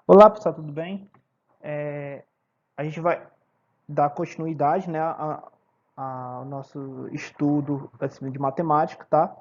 Olá pessoal, tudo bem? A gente vai dar continuidade, né, ao nosso estudo de matemática, tá?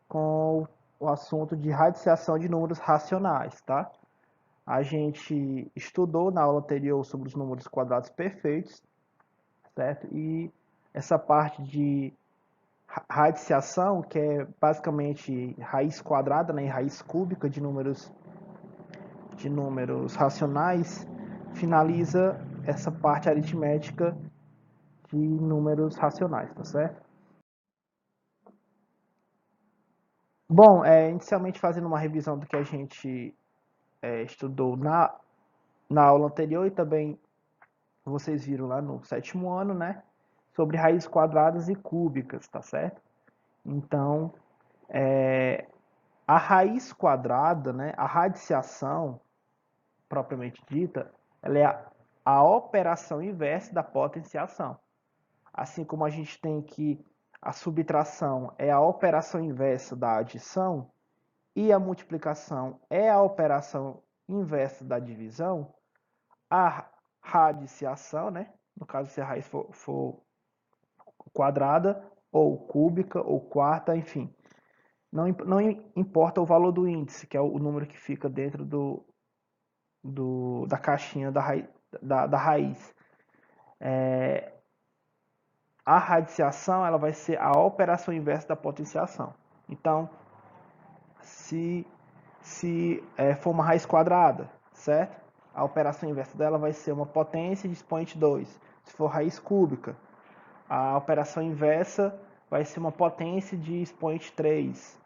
Com o assunto de radiciação de números racionais, tá? A gente estudou na aula anterior sobre os números quadrados perfeitos, certo? E essa parte de radiciação, que é basicamente raiz quadrada, né, e raiz cúbica de números racionais, finaliza essa parte aritmética de números racionais, tá certo? Bom, inicialmente fazendo uma revisão do que a gente estudou na aula anterior e também vocês viram lá no sétimo ano, né? Sobre raízes quadradas e cúbicas, tá certo? Então, a raiz quadrada, né? A radiciação, propriamente dita, ela é a operação inversa da potenciação. Assim como a gente tem que a subtração é a operação inversa da adição e a multiplicação é a operação inversa da divisão, a radiciação, né? No caso, se a raiz for quadrada, ou cúbica, ou quarta, enfim. Não importa o valor do índice, que é o número que fica dentro da caixinha da raiz. A radiciação ela vai ser a operação inversa da potenciação. Então, se, se for uma raiz quadrada, certo? A operação inversa dela vai ser uma potência de expoente 2. Se for raiz cúbica, a operação inversa vai ser uma potência de expoente 3.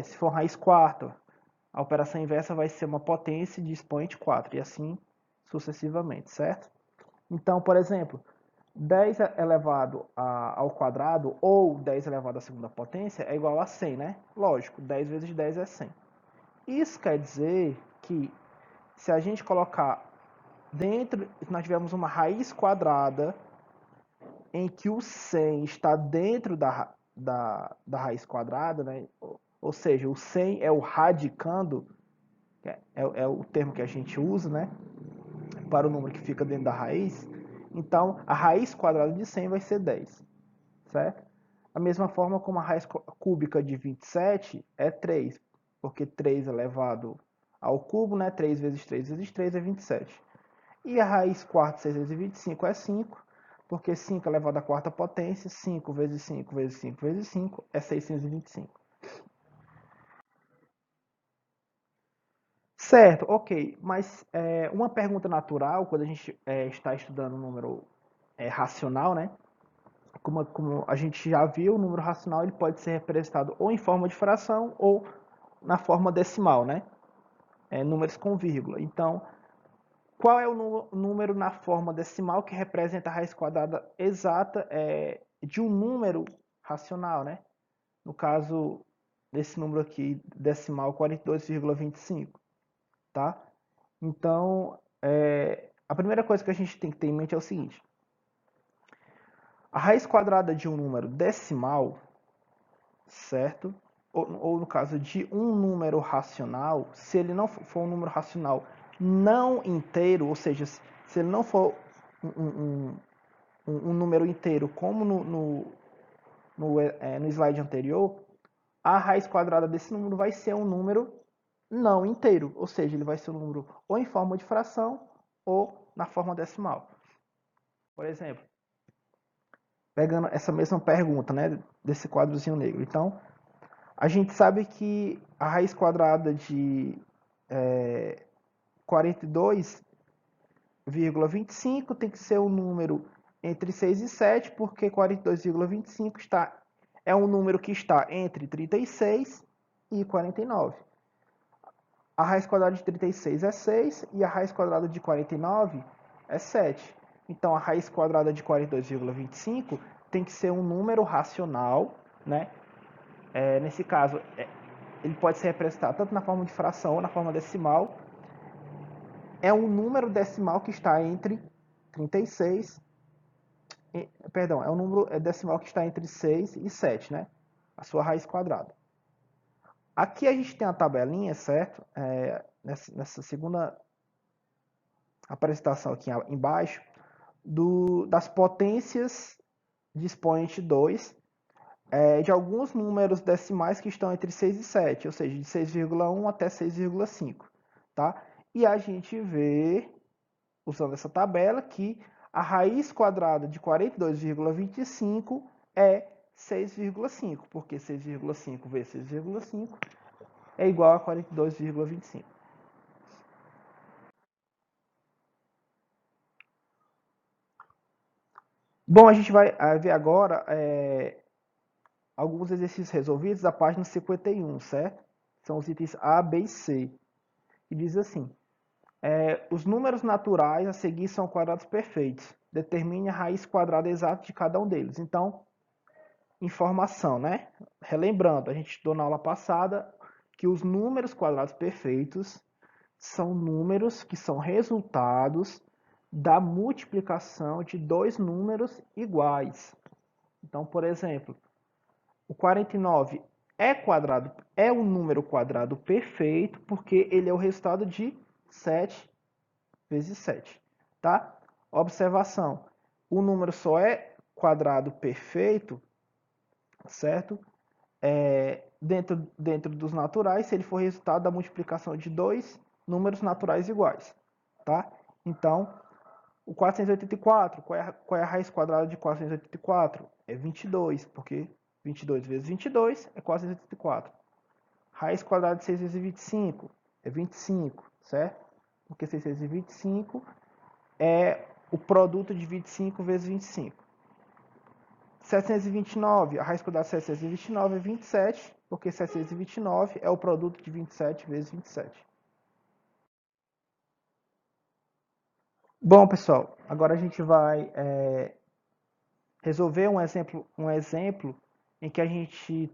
Se for raiz quarta, a operação inversa vai ser uma potência de expoente 4, e assim sucessivamente, certo? Então, por exemplo, 10 elevado ao quadrado ou 10 elevado à segunda potência é igual a 100, né? Lógico, 10 vezes 10 é 100. Isso quer dizer que se a gente colocar dentro, se nós tivermos uma raiz quadrada em que o 100 está dentro da raiz quadrada, né? Ou seja, o 100 é o radicando, é o termo que a gente usa, né? Para o número que fica dentro da raiz. Então, a raiz quadrada de 100 vai ser 10, certo? Da mesma forma como a raiz cúbica de 27 é 3, porque 3 elevado ao cubo, né? 3 vezes 3 vezes 3 é 27. E a raiz quarta de 6 vezes 25 é 5, porque 5 elevado à quarta potência, 5 vezes 5 vezes 5 vezes 5 é 625. Certo, ok, mas uma pergunta natural, quando a gente está estudando um número racional, né? Como a gente já viu, o número racional ele pode ser representado ou em forma de fração ou na forma decimal, né? Números com vírgula. Então, qual é o número na forma decimal que representa a raiz quadrada exata de um número racional, né? No caso desse número aqui, decimal 42,25, tá? Então, a primeira coisa que a gente tem que ter em mente é o seguinte: a raiz quadrada de um número decimal, certo? Ou no caso de um número racional, se ele não for um número racional não inteiro, ou seja, se ele não for um número inteiro, como no slide anterior, a raiz quadrada desse número vai ser um número não inteiro, ou seja, ele vai ser um número ou em forma de fração ou na forma decimal. Por exemplo, pegando essa mesma pergunta, né, desse quadrozinho negro. Então, a gente sabe que a raiz quadrada de 42,25 tem que ser um número entre 6 e 7, porque 42,25 é um número que está entre 36 e 49. A raiz quadrada de 36 é 6 e a raiz quadrada de 49 é 7. Então, a raiz quadrada de 42,25 tem que ser um número racional, né? Nesse caso, ele pode ser representado tanto na forma de fração ou na forma decimal. É um número decimal que está entre 36. Perdão, é um número decimal que está entre 6 e 7, né? A sua raiz quadrada. Aqui a gente tem a tabelinha, certo? Nessa segunda apresentação aqui embaixo, das potências de expoente 2, de alguns números decimais que estão entre 6 e 7, ou seja, de 6,1 até 6,5, tá? E a gente vê, usando essa tabela, que a raiz quadrada de 42,25 é 6,5, porque 6,5 vezes 6,5 é igual a 42,25. Bom, a gente vai ver agora alguns exercícios resolvidos da página 51, certo? São os itens A, B e C. E diz assim: os números naturais a seguir são quadrados perfeitos. Determine a raiz quadrada exata de cada um deles. Então, informação, né? Relembrando, a gente estudou na aula passada que os números quadrados perfeitos são números que são resultados da multiplicação de dois números iguais. Então, por exemplo, o 49 é um número quadrado perfeito porque ele é o resultado de 7 vezes 7, tá? Observação, o número só é quadrado perfeito, certo? Dentro dos naturais, se ele for resultado da multiplicação de dois números naturais iguais, tá? Então, o 484, qual é a raiz quadrada de 484? É 22, porque 22 vezes 22 é 484. Raiz quadrada de 6 vezes 25 é 25, certo? Porque 6 vezes 25 é o produto de 25 vezes 25. 729, a raiz quadrada de 729 é 27, porque 729 é o produto de 27 vezes 27. Bom, pessoal, agora a gente vai resolver um exemplo em que a gente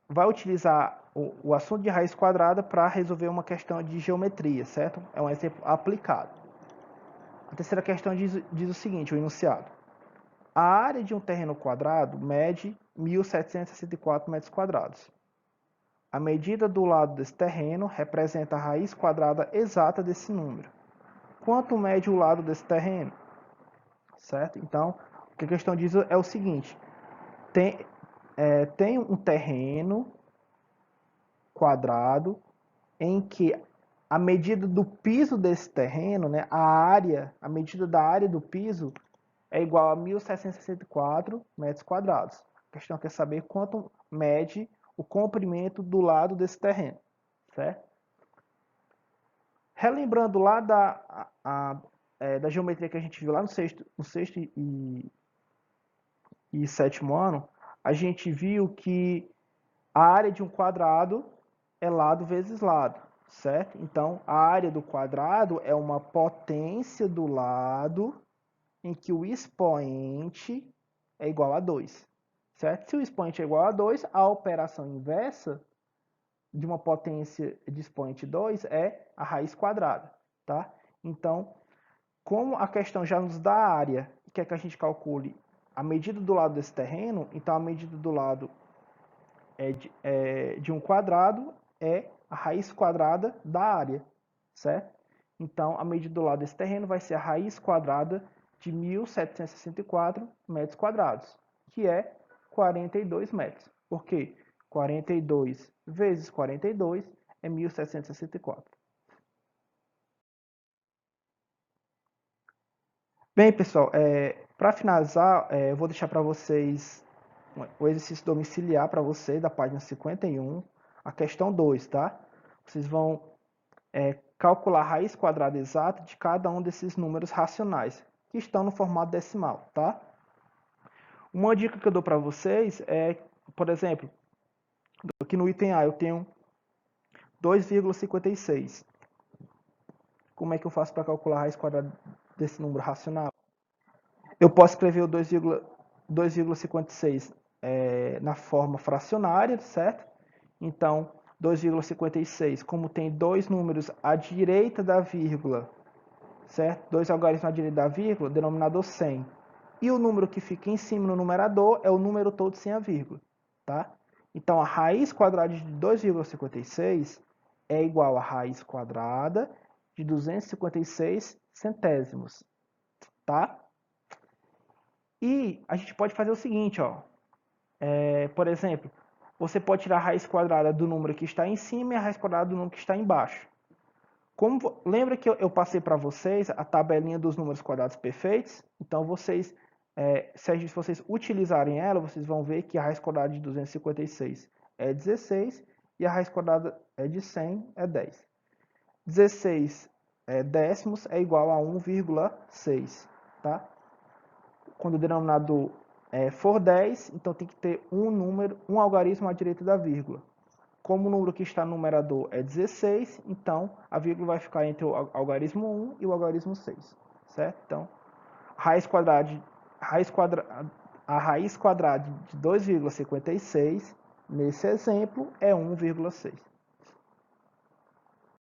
vai utilizar o assunto de raiz quadrada para resolver uma questão de geometria, certo? É um exemplo aplicado. A terceira questão diz o seguinte, o enunciado. A área de um terreno quadrado mede 1.764 metros quadrados. A medida do lado desse terreno representa a raiz quadrada exata desse número. Quanto mede o lado desse terreno? Certo? Então, o que a questão diz é o seguinte. Tem um terreno quadrado em que a medida do piso desse terreno, né, a medida da área do piso é igual a 1.764 metros quadrados. A questão quer saber quanto mede o comprimento do lado desse terreno, certo? Relembrando lá da geometria que a gente viu lá no sexto e sétimo ano, a gente viu que a área de um quadrado é lado vezes lado, certo? Então, a área do quadrado é uma potência do lado em que o expoente é igual a 2, certo? Se o expoente é igual a 2, a operação inversa de uma potência de expoente 2 é a raiz quadrada, tá? Então, como a questão já nos dá a área, quer que a gente calcule a medida do lado desse terreno, então a medida do lado de um quadrado é a raiz quadrada da área, certo? Então, a medida do lado desse terreno vai ser a raiz quadrada de 1.764 metros quadrados, que é 42 metros. Por quê? 42 vezes 42 é 1.764. Bem, pessoal, para finalizar, eu vou deixar para vocês o exercício domiciliar para vocês da página 51, a questão 2, tá? Vocês vão calcular a raiz quadrada exata de cada um desses números racionais, que estão no formato decimal, tá? Uma dica que eu dou para vocês é, por exemplo, aqui no item A eu tenho 2,56. Como é que eu faço para calcular a raiz quadrada desse número racional? Eu posso escrever o 2,56 na forma fracionária, certo? Então, 2,56, como tem dois números à direita da vírgula, certo? Dois algarismos à direita da vírgula, denominador 100. E o número que fica em cima no numerador é o número todo sem a vírgula, tá? Então, a raiz quadrada de 2,56 é igual a raiz quadrada de 256 centésimos, tá? E a gente pode fazer o seguinte, ó. Por exemplo, você pode tirar a raiz quadrada do número que está em cima e a raiz quadrada do número que está embaixo. Lembra que eu passei para vocês a tabelinha dos números quadrados perfeitos? Então, se vocês utilizarem ela, vocês vão ver que a raiz quadrada de 256 é 16 e a raiz quadrada de 100 é 10. 16 décimos é igual a 1,6, tá? Quando o denominador for 10, então tem que ter um algarismo à direita da vírgula. Como o número que está no numerador é 16, então a vírgula vai ficar entre o algarismo 1 e o algarismo 6, certo? Então, a raiz quadrada de 2,56, nesse exemplo, é 1,6.